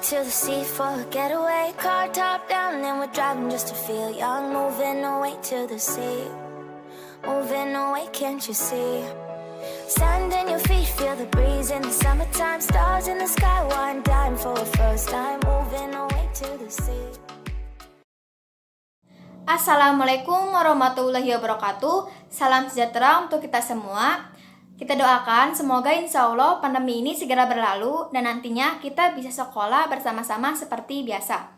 to the sea for a getaway. Car top down and we're driving just to feel young. Moving away to the sea. Moving away, can't you see? Sand in your feet, feel the breeze in the summertime. Stars in the sky, one dime for a first time. Moving away to the sea. Assalamualaikum warahmatullahi wabarakatuh. Salam sejahtera untuk kita semua. Kita doakan semoga insya Allah pandemi ini segera berlalu dan nantinya kita bisa sekolah bersama-sama seperti biasa.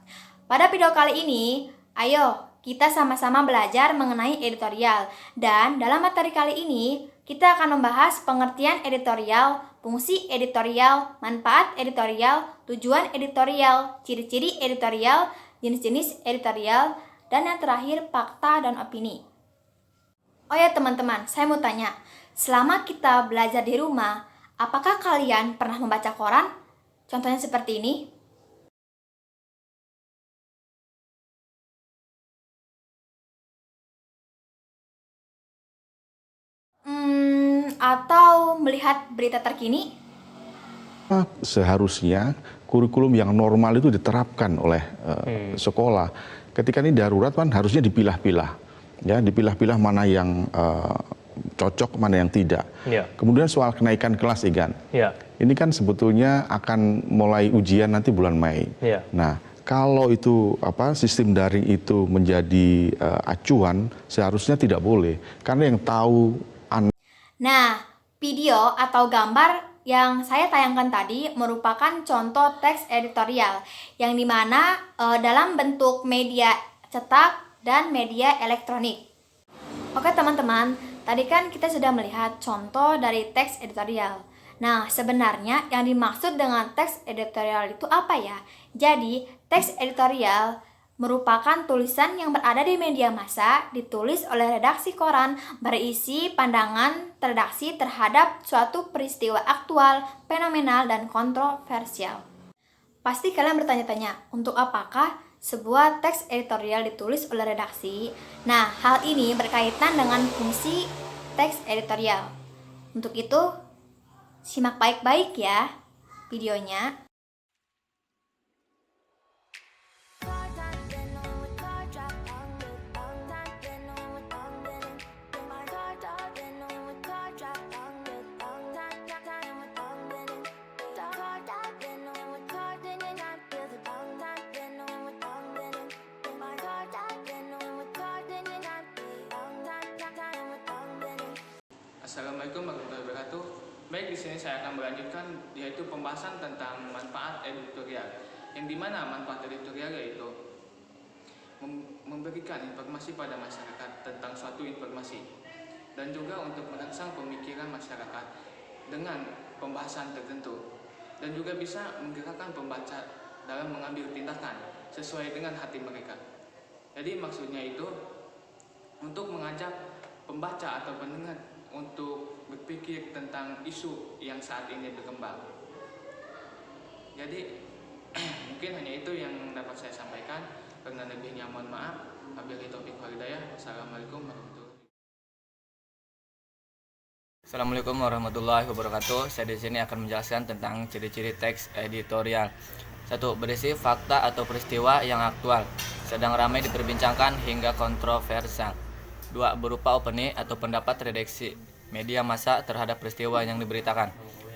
Pada video kali ini, ayo kita sama-sama belajar mengenai editorial. Dan dalam materi kali ini, kita akan membahas pengertian editorial, fungsi editorial, manfaat editorial, tujuan editorial, ciri-ciri editorial, jenis-jenis editorial, dan yang terakhir, fakta dan opini. Oh ya teman-teman, saya mau tanya, selama kita belajar di rumah, apakah kalian pernah membaca koran? Contohnya seperti ini. Atau melihat berita terkini? Seharusnya kurikulum yang normal itu diterapkan oleh sekolah. Ketika ini darurat kan harusnya dipilah-pilah, ya dipilah-pilah mana yang cocok, mana yang tidak. Ya. Kemudian soal kenaikan kelas, Igan. Ya. Ini kan sebetulnya akan mulai ujian nanti bulan Mei. Ya. Nah, kalau itu sistem daring itu menjadi acuan, seharusnya tidak boleh, karena yang tahu. Nah, video atau gambar yang saya tayangkan tadi merupakan contoh teks editorial yang dimana dalam bentuk media cetak dan media elektronik. Oke teman-teman, tadi kan kita sudah melihat contoh dari teks editorial. Nah, sebenarnya yang dimaksud dengan teks editorial itu apa ya? Jadi, teks editorial merupakan tulisan yang berada di media massa, ditulis oleh redaksi koran, berisi pandangan redaksi terhadap suatu peristiwa aktual, fenomenal, dan kontroversial. Pasti kalian bertanya-tanya, untuk apakah sebuah teks editorial ditulis oleh redaksi? Nah, hal ini berkaitan dengan fungsi teks editorial. Untuk itu, simak baik-baik ya videonya. Assalamualaikum warahmatullahi wabarakatuh. Baik, di sini saya akan melanjutkan yaitu pembahasan tentang manfaat editorial. Yang dimana manfaat editorial yaitu memberikan informasi pada masyarakat tentang suatu informasi dan juga untuk merangsang pemikiran masyarakat dengan pembahasan tertentu dan juga bisa menggerakkan pembaca dalam mengambil tindakan sesuai dengan hati mereka. Jadi maksudnya itu untuk mengajak pembaca atau pendengar untuk berpikir tentang isu yang saat ini berkembang. Jadi mungkin hanya itu yang dapat saya sampaikan. Karena lebihnya mohon maaf. Wabillahi taufiq wal hidayah. Assalamualaikum warahmatullahi wabarakatuh. Assalamualaikum warahmatullahi wabarakatuh. Saya di sini akan menjelaskan tentang ciri-ciri teks editorial. 1. Berisi fakta atau peristiwa yang aktual, sedang ramai diperbincangkan hingga kontroversial. 2. Berupa opini atau pendapat redaksi media massa terhadap peristiwa yang diberitakan.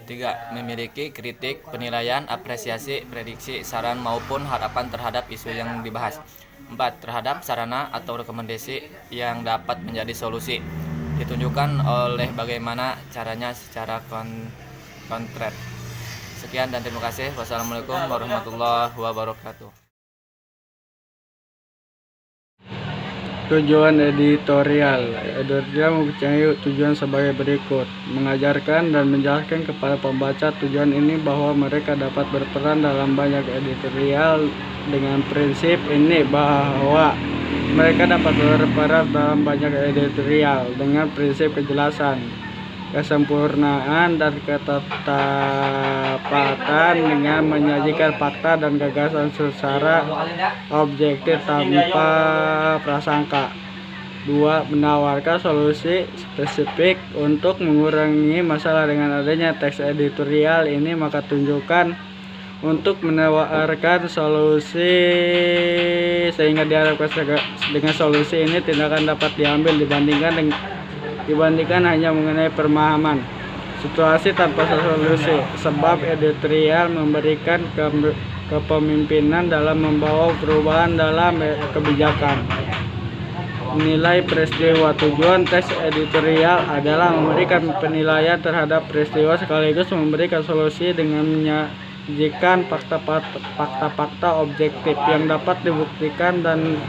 3. Memiliki kritik, penilaian, apresiasi, prediksi, saran maupun harapan terhadap isu yang dibahas. 4. Terhadap sarana atau rekomendasi yang dapat menjadi solusi. Ditunjukkan oleh bagaimana caranya secara konkret. Sekian dan terima kasih. Wassalamualaikum warahmatullahi wabarakatuh. Tujuan editorial. Editorial mempunyai tujuan sebagai berikut: mengajarkan dan menjelaskan kepada pembaca tujuan ini bahwa mereka dapat berperan dalam banyak editorial dengan prinsip ini bahwa mereka dapat berperan dalam banyak editorial dengan prinsip kejelasan, kesempurnaan, dan ketepatan dengan menyajikan fakta dan gagasan secara objektif tanpa prasangka. 2. Menawarkan solusi spesifik untuk mengurangi masalah. Dengan adanya teks editorial ini, maka tunjukkan untuk menawarkan solusi, sehingga diharapkan dengan solusi ini tindakan dapat diambil dibandingkan hanya mengenai pemahaman situasi tanpa solusi, sebab editorial memberikan kepemimpinan dalam membawa perubahan dalam kebijakan. Nilai peristiwa. Tujuan teks editorial adalah memberikan penilaian terhadap peristiwa sekaligus memberikan solusi dengan menyajikan fakta-fakta objektif yang dapat dibuktikan, dan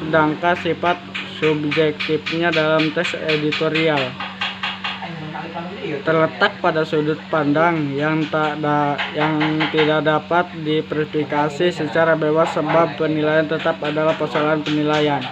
sedangkan sifat subjektifnya dalam teks editorial terletak pada sudut pandang yang tidak dapat diverifikasi secara bebas, sebab penilaian tetap adalah persoalan penilaian.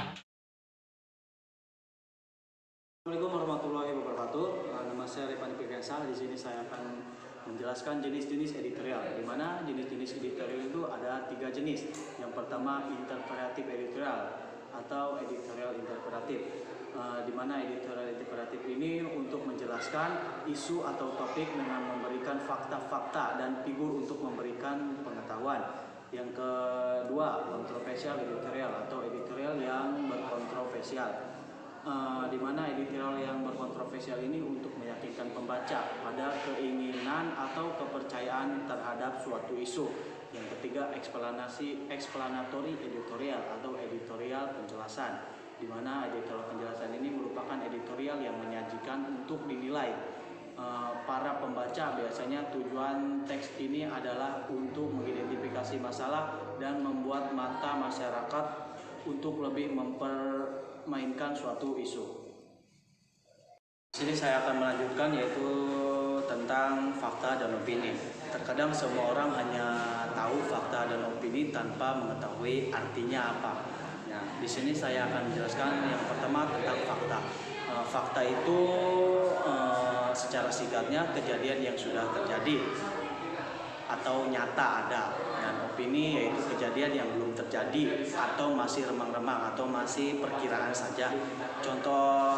Assalamualaikum warahmatullahi wabarakatuh. Nama saya Revani Pirsah. Di sini saya akan menjelaskan jenis-jenis editorial. Di mana jenis-jenis editorial itu ada 3 jenis. Yang pertama interpretatif editorial atau editorial interpretatif. Di mana editorial interpretatif ini untuk menjelaskan isu atau topik dengan memberikan fakta-fakta dan figur untuk memberikan pengetahuan. Yang kedua, kontroversial editorial atau editorial yang berkontroversial. Di mana editorial yang berkontroversial ini untuk meyakinkan pembaca pada keinginan atau kepercayaan terhadap suatu isu. Yang ketiga, explanatory editorial atau editorial penjelasan, di mana editorial penjelasan ini merupakan editorial yang menyajikan untuk dinilai para pembaca. Biasanya tujuan teks ini adalah untuk mengidentifikasi masalah dan membuat mata masyarakat untuk lebih mempermainkan suatu isu. Di sini saya akan melanjutkan yaitu tentang fakta dan opini. Terkadang semua orang hanya tahu fakta dan opini tanpa mengetahui artinya apa. Nah, di sini saya akan menjelaskan yang pertama tentang fakta. Fakta itu secara singkatnya kejadian yang sudah terjadi atau nyata ada, dan opini yaitu kejadian yang belum terjadi atau masih remang-remang atau masih perkiraan saja.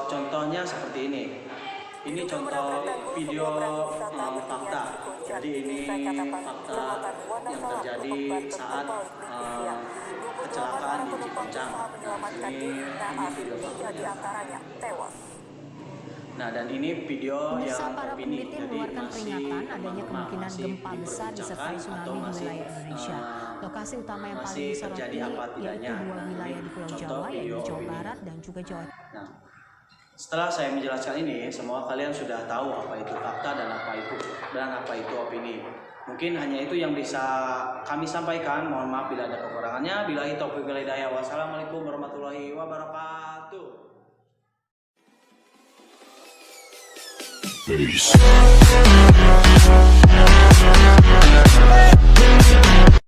Contohnya seperti ini. Ini contoh video fakta. Jadi ini fakta yang terjadi saat kecelakaan di Cipancang. Ini video fakta. Nah, dan ini video yang para opini. peneliti Jadi mengeluarkan peringatan adanya kemungkinan gempa besar disertai tsunami di wilayah Indonesia. Lokasi utama yang paling disoroti yaitu 2 wilayah di Pulau Jawa, yaitu Jawa Barat dan juga Jawa Tengah. Nah, setelah saya menjelaskan ini, semua kalian sudah tahu apa itu fakta dan apa itu opini. Mungkin hanya itu yang bisa kami sampaikan. Mohon maaf bila ada kekurangannya. Billahi taufiq wal hidayah. Wassalamualaikum warahmatullahi wabarakatuh. Peace.